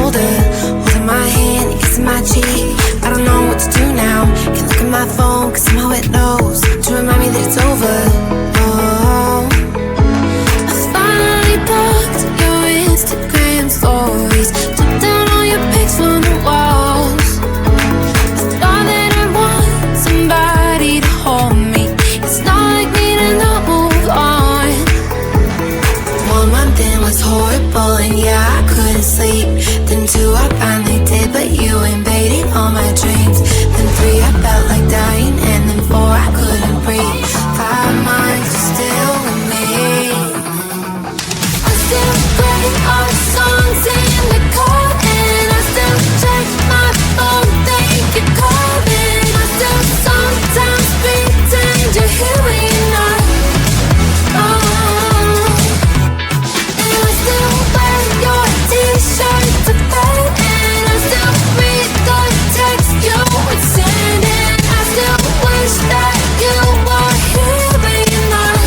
shoulder, holding my hand, you're kissing my cheek. I don't know what to do now. Can't look at my phone, cause somehow it knows to remind me that it's over. Oh, I finally blocked your Instagram stories, took down all your pics from the walls. I thought that I want somebody to hold me. It's not like me to not move on. 1 month in was horrible, and yeah, I couldn't sleep. Then 2, I finally did, but you invaded all my dreams. Then 3, I felt like dying, and then 4, I couldn't breathe. 5 months, you're still with me. I still play our songs in the car, and I still check my phone, think you're calling. I still sometimes pretend you're here when you're not. And I still wear your t-shirt to bed, and I still read the text you would send, and I still wish that you were here when you're not.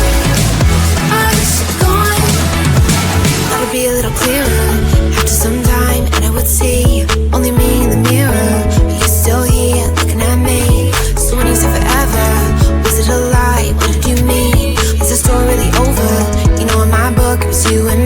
I wish you're gone. Thought it'd be a little clearer after some time, and I would see only me in the mirror, but you're still here looking at me. So when you said forever, was it a lie? What did you mean? Was the story really over? You know, in my book, it was you and